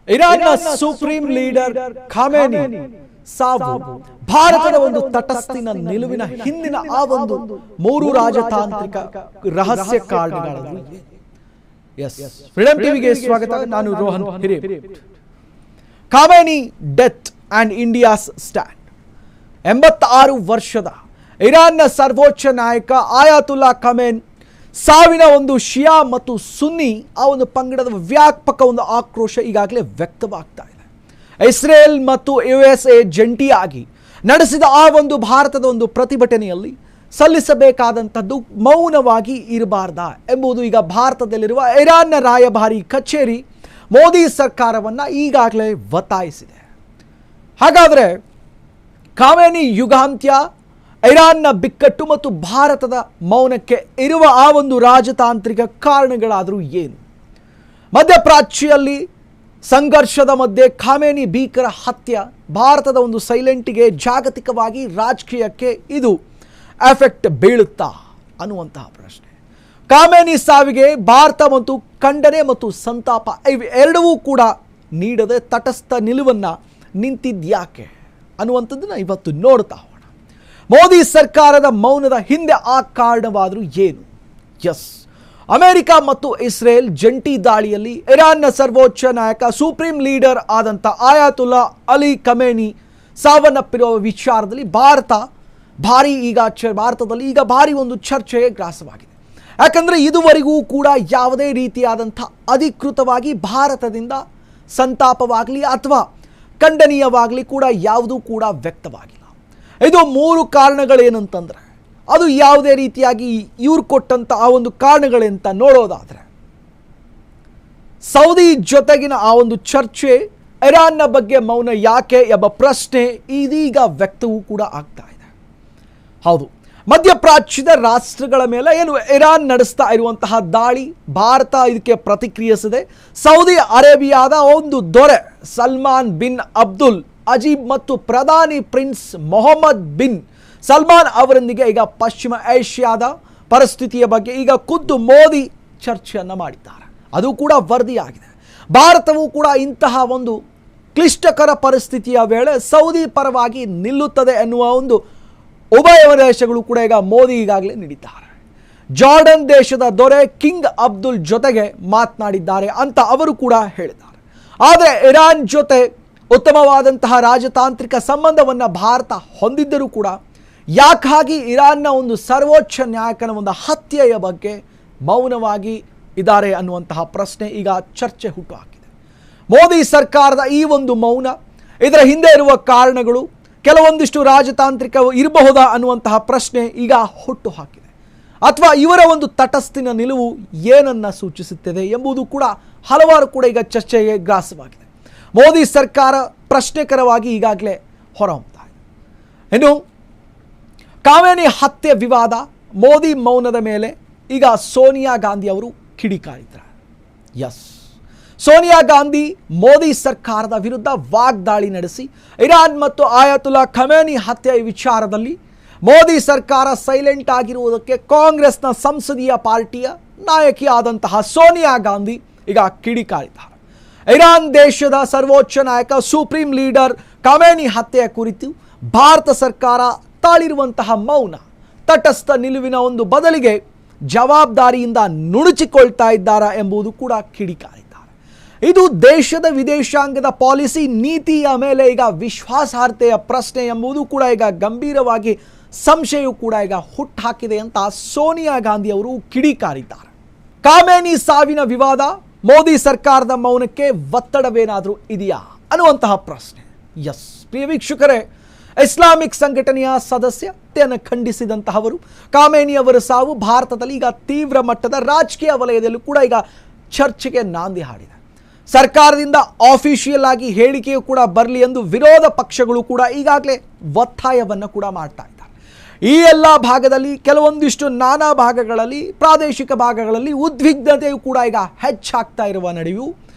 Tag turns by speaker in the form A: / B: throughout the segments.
A: ಇರಾನ್ನ supreme leader Khamenei ಸಾವು ಭಾರತದ ಒಂದು ತಟಸ್ಥಿನ ನಿಲುವಿನ ಹಿಂದಿನ ಆ ಒಂದು ಮೂರು ರಾಜತಾಂತ್ರಿಕ ರಹಸ್ಯ ಕಾರಣಗಳು. ಎಸ್, ಫ್ರೀಡಂ ಟಿವಿಗೆ ಸ್ವಾಗತ. ನಾನು Rohan Hiremath. Khamenei death and India's stand. 86 ವರ್ಷದ ಇರಾನ್ನ ಸರ್ವೋಚ್ಚ ನಾಯಕ ಆಯತುಲ್ಲಾ ಖಮೇನಿ ಸಾವಿನ ಒಂದು ಶಿಯಾ ಮತ್ತು ಸುನ್ನಿ ಆ ಒಂದು ಪಂಗಡದ ವ್ಯಾಪಕ ಒಂದು ಆಕ್ರೋಶ ಈಗಾಗಲೇ ವ್ಯಕ್ತವಾಗ್ತಾ ಇದೆ. ಇಸ್ರೇಲ್ ಮತ್ತು USA ಜಂಟಿಯಾಗಿ ನಡೆಸಿದ ಆ ಒಂದು ಭಾರತದ ಒಂದು ಪ್ರತಿಭಟನೆಯಲ್ಲಿ ಸಲ್ಲಿಸಬೇಕಾದಂಥದ್ದು ಮೌನವಾಗಿ ಇರಬಾರ್ದಾ ಎಂಬುದು ಈಗ ಭಾರತದಲ್ಲಿರುವ ಇರಾನ್ನ ರಾಯಭಾರಿ ಕಚೇರಿ ಮೋದಿ ಸರ್ಕಾರವನ್ನು ಈಗಾಗಲೇ ಒತ್ತಾಯಿಸಿದೆ. ಹಾಗಾದರೆ ಖಮೇನಿ ಯುಗಾಂತ್ಯ, ಇರಾನ್ನ ಬಿಕ್ಕಟ್ಟು ಮತ್ತು ಭಾರತದ ಮೌನಕ್ಕೆ ಇರುವ ಆ ಒಂದು ರಾಜತಾಂತ್ರಿಕ ಕಾರಣಗಳಾದರೂ ಏನು? ಮಧ್ಯಪ್ರಾಚ್ಯದಲ್ಲಿ ಸಂಘರ್ಷದ ಮಧ್ಯೆ ಖಮೇನಿ ಭೀಕರ ಹತ್ಯೆ ಭಾರತದ ಒಂದು ಸೈಲೆಂಟಿಗೆ, ಜಾಗತಿಕವಾಗಿ ರಾಜಕೀಯಕ್ಕೆ ಇದು ಎಫೆಕ್ಟ್ ಬೀಳುತ್ತಾ ಅನ್ನುವಂತಹ ಪ್ರಶ್ನೆ. ಖಮೇನಿ ಸಾವಿಗೆ ಭಾರತ ಮತ್ತು ಖಂಡನೆ ಮತ್ತು ಸಂತಾಪ ಇವೆರಡವೂ ಕೂಡ ನೀಡದೆ ತಟಸ್ಥ ನಿಲುವನ್ನು ನಿಂತಿದ್ಯಾಕೆ ಅನ್ನುವಂಥದ್ದನ್ನು ಇವತ್ತು ನೋಡ್ತಾ ಹೋಗೋಣ. ಮೋದಿ ಸರ್ಕಾರದ ಮೌನದ ಹಿಂದೆ ಆ ಕಾರಣವಾದರೂ ಏನು? ಎಸ್, ಅಮೆರಿಕ ಮತ್ತು ಇಸ್ರೇಲ್ ಜಂಟಿ ದಾಳಿಯಲ್ಲಿ ಇರಾನ್ನ ಸರ್ವೋಚ್ಚ ನಾಯಕ, ಸುಪ್ರೀಂ ಲೀಡರ್ ಆದಂಥ ಆಯತುಲ್ಲಾ ಅಲಿ ಖಮೇನಿ ಸಾವನ್ನಪ್ಪಿರುವ ವಿಚಾರದಲ್ಲಿ ಭಾರತದಲ್ಲಿ ಈಗ ಭಾರಿ ಒಂದು ಚರ್ಚೆಗೆ ಗ್ರಾಸವಾಗಿದೆ. ಯಾಕಂದರೆ ಇದುವರೆಗೂ ಕೂಡ ಯಾವುದೇ ರೀತಿಯಾದಂಥ ಅಧಿಕೃತವಾಗಿ ಭಾರತದಿಂದ ಸಂತಾಪವಾಗಲಿ ಅಥವಾ ಖಂಡನೀಯವಾಗಲಿ ಕೂಡ ಯಾವುದೂ ಕೂಡ ವ್ಯಕ್ತವಾಗಿಲ್ಲ. ಇದು ಮೂರು ಕಾರಣಗಳೇನಂತಂದರೆ ಅದು ಯಾವುದೇ ರೀತಿಯಾಗಿ ಇವ್ರು ಕೊಟ್ಟಂಥ ಆ ಒಂದು ಕಾರಣಗಳಂತ ನೋಡೋದಾದರೆ, ಸೌದಿ ಜೊತೆಗಿನ ಆ ಒಂದು ಚರ್ಚೆ, ಇರಾನ್ನ ಬಗ್ಗೆ ಮೌನ ಯಾಕೆ ಎಂಬ ಪ್ರಶ್ನೆ ಇದೀಗ ವ್ಯಕ್ತವೂ ಕೂಡ ಆಗ್ತಾ ಇದೆ. ಹೌದು, ಮಧ್ಯಪ್ರಾಚ್ಯದ ರಾಷ್ಟ್ರಗಳ ಮೇಲೆ ಏನು ಇರಾನ್ ನಡೆಸ್ತಾ ಇರುವಂತಹ ದಾಳಿ, ಭಾರತ ಇದಕ್ಕೆ ಪ್ರತಿಕ್ರಿಯಿಸಿದೆ. ಸೌದಿ ಅರೇಬಿಯಾದ ಒಂದು ದೊರೆ ಸಲ್ಮಾನ್ ಬಿನ್ ಅಬ್ದುಲ್ ಅಜೀಬ್ ಮತ್ತು ಪ್ರಧಾನಿ ಪ್ರಿನ್ಸ್ ಮೊಹಮ್ಮದ್ ಬಿನ್ ಸಲ್ಮಾನ್ ಅವರೊಂದಿಗೆ ಈಗ ಪಶ್ಚಿಮ ಏಷ್ಯಾದ ಪರಿಸ್ಥಿತಿಯ ಬಗ್ಗೆ ಈಗ ಖುದ್ದು ಮೋದಿ ಚರ್ಚೆಯನ್ನು ಮಾಡಿದ್ದಾರೆ. ಅದು ಕೂಡ ವರದಿಯಾಗಿದೆ. ಭಾರತವು ಕೂಡ ಇಂತಹ ಒಂದು ಕ್ಲಿಷ್ಟಕರ ಪರಿಸ್ಥಿತಿಯ ವೇಳೆ ಸೌದಿ ಪರವಾಗಿ ನಿಲ್ಲುತ್ತದೆ ಎನ್ನುವ ಒಂದು ಉಭಯ ದೇಶಗಳು ಕೂಡ ಈಗ ಮೋದಿ ಈಗಾಗಲೇ ನೀಡಿದ್ದಾರೆ. ಜಾರ್ಡನ್ ದೇಶದ ದೊರೆ ಕಿಂಗ್ ಅಬ್ದುಲ್ ಜೊತೆಗೆ ಮಾತನಾಡಿದ್ದಾರೆ ಅಂತ ಅವರು ಕೂಡ ಹೇಳಿದ್ದಾರೆ. ಆದರೆ ಇರಾನ್ ಜೊತೆ ಉತ್ತಮವಾದಂತಹ ರಾಜತಾಂತ್ರಿಕ ಸಂಬಂಧವನ್ನು ಭಾರತ ಹೊಂದಿದ್ದರೂ ಕೂಡ ಯಾಕಾಗಿ ಇರಾನ್ನ ಒಂದು ಸರ್ವೋಚ್ಚ ನಾಯಕನ ಒಂದು ಹತ್ಯೆಯ ಬಗ್ಗೆ ಮೌನವಾಗಿ ಇದ್ದಾರೆ ಅನ್ನುವಂತಹ ಪ್ರಶ್ನೆ ಈಗ ಚರ್ಚೆ ಹುಟ್ಟುಹಾಕಿದೆ. ಮೋದಿ ಸರ್ಕಾರದ ಈ ಒಂದು ಮೌನ, ಇದರ ಹಿಂದೆ ಇರುವ ಕಾರಣಗಳು, ಕೆಲವೊಂದಿಷ್ಟು ರಾಜತಾಂತ್ರಿಕ ಇರಬಹುದಾ ಅನ್ನುವಂತಹ ಪ್ರಶ್ನೆ ಈಗ ಹುಟ್ಟು ಹಾಕಿದೆ. ಅಥವಾ ಇವರ ಒಂದು ತಟಸ್ಥಿನ ನಿಲುವು ಏನನ್ನ ಸೂಚಿಸುತ್ತದೆ ಎಂಬುದು ಕೂಡ ಹಲವಾರು ಕೂಡ ಈಗ ಚರ್ಚೆಗೆ ಗ್ರಾಸವಾಗಿದೆ. ಮೋದಿ ಸರ್ಕಾರ ಪ್ರಶ್ನೆಕರವಾಗಿ ಈಗಾಗಲೇ ಹೊರಹೊಮ್ತಾ ಇದೆ. ಇನ್ನು ಖಮೇನಿ ಹತ್ಯೆ ವಿವಾದ, ಮೋದಿ ಮೌನದ ಮೇಲೆ ಈಗ ಸೋನಿಯಾ ಗಾಂಧಿ ಅವರು ಕಿಡಿಕಾರಿದ್ದಾರೆ. ಎಸ್, ಸೋನಿಯಾ ಗಾಂಧಿ ಮೋದಿ ಸರ್ಕಾರದ ವಿರುದ್ಧ ವಾಗ್ದಾಳಿ ನಡೆಸಿ ಇರಾನ್ ಮತ್ತು ಆಯತುಲ್ಲಾ ಖಮೇನಿ ಹತ್ಯೆ ವಿಚಾರದಲ್ಲಿ ಮೋದಿ ಸರ್ಕಾರ ಸೈಲೆಂಟ್ ಆಗಿರುವುದಕ್ಕೆ ಕಾಂಗ್ರೆಸ್ನ ಸಂಸದೀಯ ಪಾರ್ಟಿಯ ನಾಯಕಿ ಆದಂತಹ ಸೋನಿಯಾ ಗಾಂಧಿ ಈಗ ಕಿಡಿಕಾರಿದ್ದಾರೆ. ಇರಾನ್ ದೇಶದ ಸರ್ವೋಚ್ಚ ನಾಯಕ, ಸುಪ್ರೀಂ ಲೀಡರ್ ಖಮೇನಿ ಹತ್ಯೆಯ ಕುರಿತು ಭಾರತ ಸರ್ಕಾರ ತಾಳಿರುವಂತಹ ಮೌನ, ತಟಸ್ಥ ನಿಲುವಿನ ಒಂದು ಬದಲಿಗೆ ಜವಾಬ್ದಾರಿಯಿಂದ ನುಣುಚಿಕೊಳ್ತಾ ಇದ್ದಾರಾ ಎಂಬುದು ಕೂಡ ಕಿಡಿಕಾರಿದ್ದಾರೆ. ಇದು ದೇಶದ ವಿದೇಶಾಂಗದ ಪಾಲಿಸಿ ನೀತಿಯ ಮೇಲೆ ಈಗ ವಿಶ್ವಾಸಾರ್ಹತೆಯ ಪ್ರಶ್ನೆ ಎಂಬುದು ಕೂಡ ಈಗ ಗಂಭೀರವಾಗಿ ಸಂಶಯವು ಕೂಡ ಈಗ ಹುಟ್ಟುಹಾಕಿದೆ ಅಂತ ಸೋನಿಯಾ ಗಾಂಧಿ ಅವರು ಕಿಡಿಕಾರಿದ್ದಾರೆ. ಖಮೇನಿ ಸಾವಿನ ವಿವಾದ, ಮೋದಿ ಸರ್ಕಾರದ ಮೌನಕ್ಕೆ ಒತ್ತಡವೇನಾದರೂ ಇದೆಯಾ ಅನ್ನುವಂತಹ ಪ್ರಶ್ನೆ. ಎಸ್, ಪ್ರಿಯ ವೀಕ್ಷಕರೇ, ಇಸ್ಲಾಮಿಕ್ ಸಂಘಟನೆಯ ಸದಸ್ಯತೆಯನ್ನು ಖಂಡಿಸಿದಂತಹವರು ಖಮೇನಿ ಅವರ ಸಾವು ಭಾರತದಲ್ಲಿ ಈಗ ತೀವ್ರ ಮಟ್ಟದ ರಾಜಕೀಯ ವಲಯದಲ್ಲೂ ಕೂಡ ಈಗ ಚರ್ಚೆಗೆ ನಾಂದಿ ಹಾಡಿದೆ. ಸರ್ಕಾರದಿಂದ ಆಫಿಷಿಯಲ್ ಆಗಿ ಹೇಳಿಕೆಯೂ ಕೂಡ ಬರಲಿ ಎಂದು ವಿರೋಧ ಪಕ್ಷಗಳು ಕೂಡ ಈಗಾಗಲೇ ಒತ್ತಾಯವನ್ನು ಕೂಡ ಮಾಡ್ತಾ ಇದ್ದಾರೆ. ಈ ಎಲ್ಲ ಭಾಗದಲ್ಲಿ ಕೆಲವೊಂದಿಷ್ಟು ನಾನಾ ಭಾಗಗಳಲ್ಲಿ, ಪ್ರಾದೇಶಿಕ ಭಾಗಗಳಲ್ಲಿ ಉದ್ವಿಗ್ನತೆಯೂ ಕೂಡ ಈಗ ಹೆಚ್ಚಾಗ್ತಾ ಇರುವ ನಡುವೆಯೂ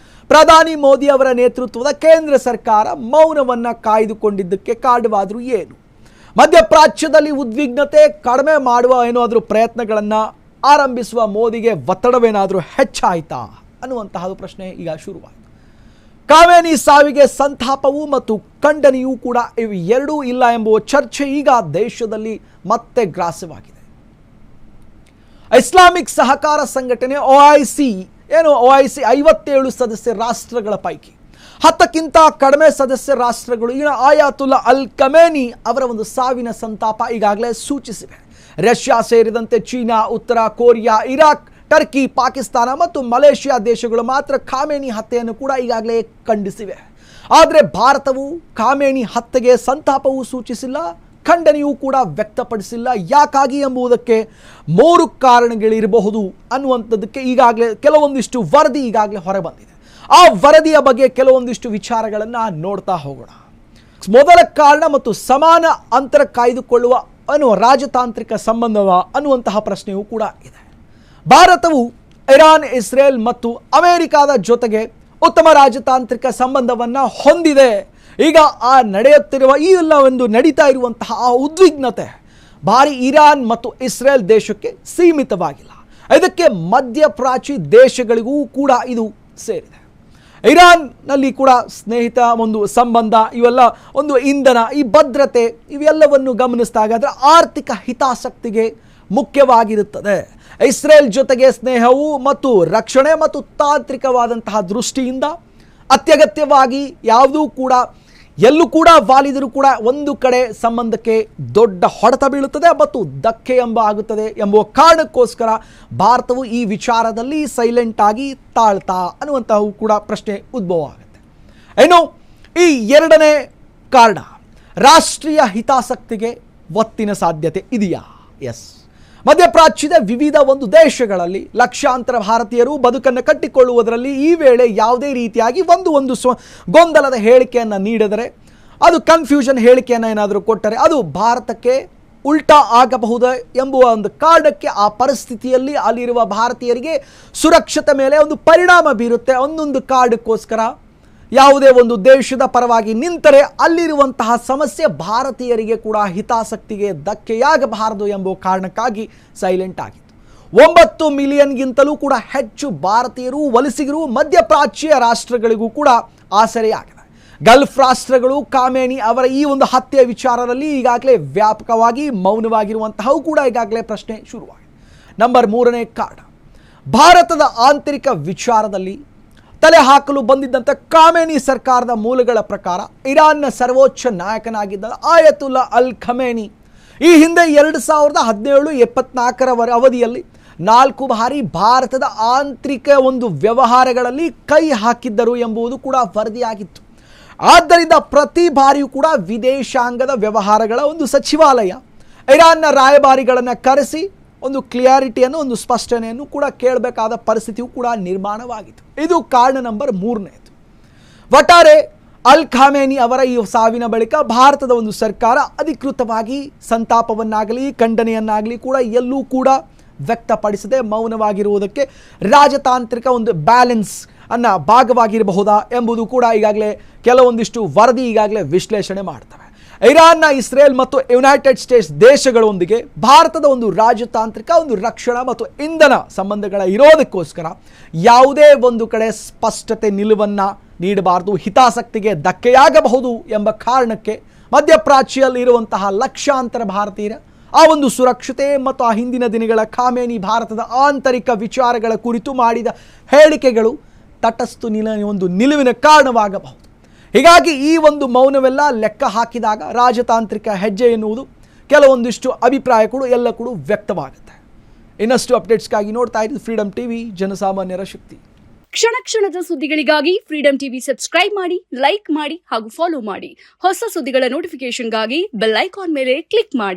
A: ಪ್ರಧಾನಿ ಮೋದಿ ಅವರ ನೇತೃತ್ವದ ಕೇಂದ್ರ ಸರ್ಕಾರ ಮೌನವನ್ನು ಕಾಯ್ದುಕೊಂಡಿದ್ದಕ್ಕೆ ಕಾರಣವಾದರೂ ಏನು? ಮಧ್ಯಪ್ರಾಚ್ಯದಲ್ಲಿ ಉದ್ವಿಗ್ನತೆ ಕಡಿಮೆ ಮಾಡುವ ಏನಾದರೂ ಪ್ರಯತ್ನಗಳನ್ನು ಆರಂಭಿಸುವ ಮೋದಿಗೆ ಒತ್ತಡವೇನಾದರೂ ಹೆಚ್ಚಾಯಿತಾ ಅನ್ನುವಂತಹ ಪ್ರಶ್ನೆ ಈಗ ಶುರುವಾಯಿತು. ಖಾಮೇನಿ ಸಾವಿಗೆ ಸಂತಾಪವೂ ಮತ್ತು ಖಂಡನೆಯೂ ಕೂಡ ಇವು ಎರಡೂ ಇಲ್ಲ ಎಂಬುವ ಚರ್ಚೆ ಈಗ ದೇಶದಲ್ಲಿ ಮತ್ತೆ ಗ್ರಾಸವಾಗಿದೆ. ಇಸ್ಲಾಮಿಕ್ ಸಹಕಾರ ಸಂಘಟನೆ OIC 57 ಸದಸ್ಯ ರಾಷ್ಟ್ರಗಳ ಪೈಕಿ 10ಕ್ಕಿಂತ ಕಡಿಮೆ ಸದಸ್ಯ ರಾಷ್ಟ್ರಗಳು ಈಗ ಆಯಾತುಲ್ಲಾ ಅಲ್ ಖಮೇನಿ ಅವರ ಒಂದು ಸಾವಿನ ಸಂತಾಪ ಈಗಾಗಲೇ ಸೂಚಿಸಿವೆ. ರಷ್ಯಾ ಸೇರಿದಂತೆ ಚೀನಾ, ಉತ್ತರ ಕೊರಿಯಾ, ಇರಾಕ್, ಟರ್ಕಿ, ಪಾಕಿಸ್ತಾನ ಮತ್ತು ಮಲೇಷಿಯಾ ದೇಶಗಳು ಮಾತ್ರ ಖಾಮೇನಿ ಹತ್ಯೆಯನ್ನು ಕೂಡ ಈಗಾಗಲೇ ಖಂಡಿಸಿವೆ. ಆದರೆ ಭಾರತವು ಖಾಮೇನಿ ಹತ್ಯೆಗೆ ಸಂತಾಪವೂ ಸೂಚಿಸಿಲ್ಲ, ಖಂಡನೆಯೂ ಕೂಡ ವ್ಯಕ್ತಪಡಿಸಿಲ್ಲ. ಯಾಕಾಗಿ ಎಂಬುದಕ್ಕೆ 3 ಕಾರಣಗಳಿರಬಹುದು ಅನ್ನುವಂಥದ್ದಕ್ಕೆ ಈಗಾಗಲೇ ಕೆಲವೊಂದಿಷ್ಟು ವರದಿ ಈಗಾಗಲೇ ಹೊರಬಂದಿದೆ. ಆ ವರದಿಯ ಬಗ್ಗೆ ಕೆಲವೊಂದಿಷ್ಟು ವಿಚಾರಗಳನ್ನು ನೋಡ್ತಾ ಹೋಗೋಣ. ಮೊದಲ ಕಾರಣ ಮತ್ತು ಸಮಾನ ಅಂತರ ಕಾಯ್ದುಕೊಳ್ಳುವ ಅನ್ನುವ ರಾಜತಾಂತ್ರಿಕ ಸಂಬಂಧವ ಅನ್ನುವಂತಹ ಪ್ರಶ್ನೆಯೂ ಕೂಡ ಇದೆ. ಭಾರತವು ಇರಾನ್, ಇಸ್ರೇಲ್ ಮತ್ತು ಅಮೆರಿಕಾದ ಜೊತೆಗೆ ಉತ್ತಮ ರಾಜತಾಂತ್ರಿಕ ಸಂಬಂಧವನ್ನು ಹೊಂದಿದೆ. ಈಗ ಆ ನಡೆಯುತ್ತಿರುವ ಈ ಎಲ್ಲ ಒಂದು ನಡೀತಾ ಇರುವಂತಹ ಆ ಉದ್ವಿಗ್ನತೆ ಭಾರಿ ಇರಾನ್ ಮತ್ತು ಇಸ್ರೇಲ್ ದೇಶಕ್ಕೆ ಸೀಮಿತವಾಗಿಲ್ಲ, ಇದಕ್ಕೆ ಮಧ್ಯಪ್ರಾಚ್ಯ ದೇಶಗಳಿಗೂ ಕೂಡ ಇದು ಸೇರಿದೆ. ಇರಾನ್ನಲ್ಲಿ ಕೂಡ ಸ್ನೇಹಿತ ಒಂದು ಸಂಬಂಧ, ಇವೆಲ್ಲ ಒಂದು ಇಂಧನ, ಈ ಭದ್ರತೆ ಇವೆಲ್ಲವನ್ನು ಗಮನಿಸಿದಾಗ ಅದರ ಆರ್ಥಿಕ ಹಿತಾಸಕ್ತಿಗೆ ಮುಖ್ಯವಾಗಿರುತ್ತದೆ. ಇಸ್ರೇಲ್ ಜೊತೆಗೆ ಸ್ನೇಹವು ಮತ್ತು ರಕ್ಷಣೆ ಮತ್ತು ತಾಂತ್ರಿಕವಾದಂತಹ ದೃಷ್ಟಿಯಿಂದ ಅತ್ಯಗತ್ಯವಾಗಿ ಯಾವುದೂ ಕೂಡ ಎಲ್ಲೂ ಕೂಡ ವಾಲಿದರೂ ಕೂಡ ಒಂದು ಕಡೆ ಸಂಬಂಧಕ್ಕೆ ದೊಡ್ಡ ಹೊಡೆತ ಬೀಳುತ್ತದೆ ಮತ್ತು ಧಕ್ಕೆ ಆಗುತ್ತದೆ ಎಂಬುವ ಕಾರಣಕ್ಕೋಸ್ಕರ ಭಾರತವು ಈ ವಿಚಾರದಲ್ಲಿ ಸೈಲೆಂಟ್ ಆಗಿ ತಾಳ್ತಾ ಅನ್ನುವಂತಹ ಕೂಡ ಪ್ರಶ್ನೆ ಉದ್ಭವ ಆಗುತ್ತೆ. ಇನ್ನು ಈ ಎರಡನೇ ಕಾರಣ, ರಾಷ್ಟ್ರೀಯ ಹಿತಾಸಕ್ತಿಗೆ ಒತ್ತಿನ ಸಾಧ್ಯತೆ ಇದೆಯಾ? ಎಸ್. ಮಧ್ಯಪ್ರಾಚ್ಯದ ವಿವಿಧ ಒಂದು ದೇಶಗಳಲ್ಲಿ ಲಕ್ಷಾಂತರ ಭಾರತೀಯರು ಬದುಕನ್ನು ಕಟ್ಟಿಕೊಳ್ಳುವುದರಲ್ಲಿ ಈ ವೇಳೆ ಯಾವುದೇ ರೀತಿಯಾಗಿ ಒಂದು ಗೊಂದಲದ ಹೇಳಿಕೆಯನ್ನು ನೀಡಿದರೆ, ಅದು ಕನ್ಫ್ಯೂಷನ್ ಹೇಳಿಕೆಯನ್ನು ಏನಾದರೂ ಕೊಟ್ಟರೆ ಅದು ಭಾರತಕ್ಕೆ ಉಲ್ಟಾ ಆಗಬಹುದು ಎಂಬುವ ಒಂದು ಕಾರಣಕ್ಕೆ ಆ ಪರಿಸ್ಥಿತಿಯಲ್ಲಿ ಅಲ್ಲಿರುವ ಭಾರತೀಯರಿಗೆ ಸುರಕ್ಷತೆ ಮೇಲೆ ಒಂದು ಪರಿಣಾಮ ಬೀರುತ್ತೆ. ಒಂದೊಂದು ಕಾರಣಕ್ಕೋಸ್ಕರ ಯಾವುದೇ ಒಂದು ದೇಶದ ಪರವಾಗಿ ನಿಂತರೆ ಅಲ್ಲಿರುವಂತಹ ಸಮಸ್ಯೆ ಭಾರತೀಯರಿಗೆ ಕೂಡ ಹಿತಾಸಕ್ತಿಗೆ ಧಕ್ಕೆಯಾಗಬಾರದು ಎಂಬ ಕಾರಣಕ್ಕಾಗಿ ಸೈಲೆಂಟ್ ಆಗಿತ್ತು. 9 ಮಿಲಿಯನ್ಗಿಂತಲೂ ಕೂಡ ಹೆಚ್ಚು ಭಾರತೀಯರು ವಲಸಿಗರು ಮಧ್ಯಪ್ರಾಚ್ಯ ರಾಷ್ಟ್ರಗಳಿಗೂ ಕೂಡ ಆಸರೆಯಾಗಿದೆ. ಗಲ್ಫ್ ರಾಷ್ಟ್ರಗಳು ಖಾಮೇನಿ ಅವರ ಈ ಒಂದು ಹತ್ಯೆ ವಿಚಾರದಲ್ಲಿ ಈಗಾಗಲೇ ವ್ಯಾಪಕವಾಗಿ ಮೌನವಾಗಿರುವಂತಹವು ಕೂಡ ಈಗಾಗಲೇ ಪ್ರಶ್ನೆ ಶುರುವಾಗಿದೆ. ನಂಬರ್ 3ನೇ ಕಾರಣ, ಭಾರತದ ಆಂತರಿಕ ವಿಚಾರದಲ್ಲಿ ತಲೆ ಹಾಕಲು ಬಂದಿದ್ದಂಥ ಖಾಮೇನಿ ಸರ್ಕಾರದ ಮೂಲಗಳ ಪ್ರಕಾರ ಇರಾನ್ನ ಸರ್ವೋಚ್ಚ ನಾಯಕನಾಗಿದ್ದ ಆಯತುಲ್ಲಾ ಅಲ್ ಖಮೇನಿ ಈ ಹಿಂದೆ 2017-24 ಅವಧಿಯಲ್ಲಿ 4 ಬಾರಿ ಭಾರತದ ಆಂತರಿಕ ಒಂದು ವ್ಯವಹಾರಗಳಲ್ಲಿ ಕೈ ಹಾಕಿದ್ದರು ಎಂಬುದು ಕೂಡ ವರದಿಯಾಗಿತ್ತು. ಆದ್ದರಿಂದ ಪ್ರತಿ ಬಾರಿಯೂ ಕೂಡ ವಿದೇಶಾಂಗದ ವ್ಯವಹಾರಗಳ ಒಂದು ಸಚಿವಾಲಯ ಇರಾನ್ನ ರಾಯಭಾರಿಗಳನ್ನು ಕರೆಸಿ ಒಂದು ಕ್ಲಿಯಾರಿಟಿಯನ್ನು, ಒಂದು ಸ್ಪಷ್ಟನೆಯನ್ನು ಕೂಡ ಕೇಳಬೇಕಾದ ಪರಿಸ್ಥಿತಿಯು ಕೂಡ ನಿರ್ಮಾಣವಾಗಿತ್ತು. ಇದು ಕಾರಣ ನಂಬರ್ 3ನೇದು. ಒಟ್ಟಾರೆ ಅಲ್ ಖಾಮೇನಿ ಅವರ ಈ ಸಾವಿನ ಬಳಿಕ ಭಾರತದ ಒಂದು ಸರ್ಕಾರ ಅಧಿಕೃತವಾಗಿ ಸಂತಾಪವನ್ನಾಗಲಿ ಖಂಡನೆಯನ್ನಾಗಲಿ ಕೂಡ ಎಲ್ಲೂ ಕೂಡ ವ್ಯಕ್ತಪಡಿಸದೆ ಮೌನವಾಗಿರುವುದಕ್ಕೆ ರಾಜತಾಂತ್ರಿಕ ಒಂದು ಬ್ಯಾಲೆನ್ಸ್ ಅನ್ನ ಭಾಗವಾಗಿರಬಹುದಾ ಎಂಬುದು ಕೂಡ ಈಗಾಗಲೇ ಕೆಲವೊಂದಿಷ್ಟು ವರದಿ ಈಗಾಗಲೇ ವಿಶ್ಲೇಷಣೆ ಮಾಡ್ತವೆ. ಇರಾನ್ನ, ಇಸ್ರೇಲ್ ಮತ್ತು ಯುನೈಟೆಡ್ ಸ್ಟೇಟ್ಸ್ ದೇಶಗಳೊಂದಿಗೆ ಭಾರತದ ಒಂದು ರಾಜತಾಂತ್ರಿಕ ಒಂದು ರಕ್ಷಣಾ ಮತ್ತು ಇಂಧನ ಸಂಬಂಧಗಳ ಇರೋದಕ್ಕೋಸ್ಕರ ಯಾವುದೇ ಒಂದು ಕಡೆ ಸ್ಪಷ್ಟತೆ ನಿಲುವನ್ನು ನೀಡಬಾರದು, ಹಿತಾಸಕ್ತಿಗೆ ಧಕ್ಕೆಯಾಗಬಹುದು ಎಂಬ ಕಾರಣಕ್ಕೆ ಮಧ್ಯಪ್ರಾಚ್ಯದಲ್ಲಿ ಇರುವಂತಹ ಲಕ್ಷಾಂತರ ಭಾರತೀಯರ ಆ ಒಂದು ಸುರಕ್ಷತೆ ಮತ್ತು ಆ ಹಿಂದಿನ ದಿನಗಳ ಖಾಮೇನಿ ಭಾರತದ ಆಂತರಿಕ ವಿಚಾರಗಳ ಕುರಿತು ಮಾಡಿದ ಹೇಳಿಕೆಗಳು ತಟಸ್ಥ ಒಂದು ನಿಲುವಿನ ಕಾರಣವಾಗಬಹುದು. ಹೀಗಾಗಿ ಈ ಒಂದು ಮೌನವೆಲ್ಲ ಲೆಕ್ಕ ಹಾಕಿದಾಗ ರಾಜತಾಂತ್ರಿಕ ಹೆಜ್ಜೆ ಎನ್ನುವುದು ಕೆಲವೊಂದಿಷ್ಟು ಅಭಿಪ್ರಾಯಗಳು ಎಲ್ಲ ಕೂಡ ವ್ಯಕ್ತವಾಗುತ್ತೆ. ಇನ್ನಷ್ಟು ಅಪ್ಡೇಟ್ಸ್ಗಾಗಿ ನೋಡ್ತಾ ಇದ್ದೀವಿ ಫ್ರೀಡಮ್ ಟಿವಿ, ಜನಸಾಮಾನ್ಯರ ಶಕ್ತಿ.
B: ಕ್ಷಣ ಕ್ಷಣದ ಸುದ್ದಿಗಳಿಗಾಗಿ ಫ್ರೀಡಮ್ ಟಿವಿ ಸಬ್ಸ್ಕ್ರೈಬ್ ಮಾಡಿ, ಲೈಕ್ ಮಾಡಿ ಹಾಗೂ ಫಾಲೋ ಮಾಡಿ. ಹೊಸ ಸುದ್ದಿಗಳ ನೋಟಿಫಿಕೇಶನ್ಗಾಗಿ ಬೆಲ್ ಐಕಾನ್ ಮೇಲೆ ಕ್ಲಿಕ್ ಮಾಡಿ.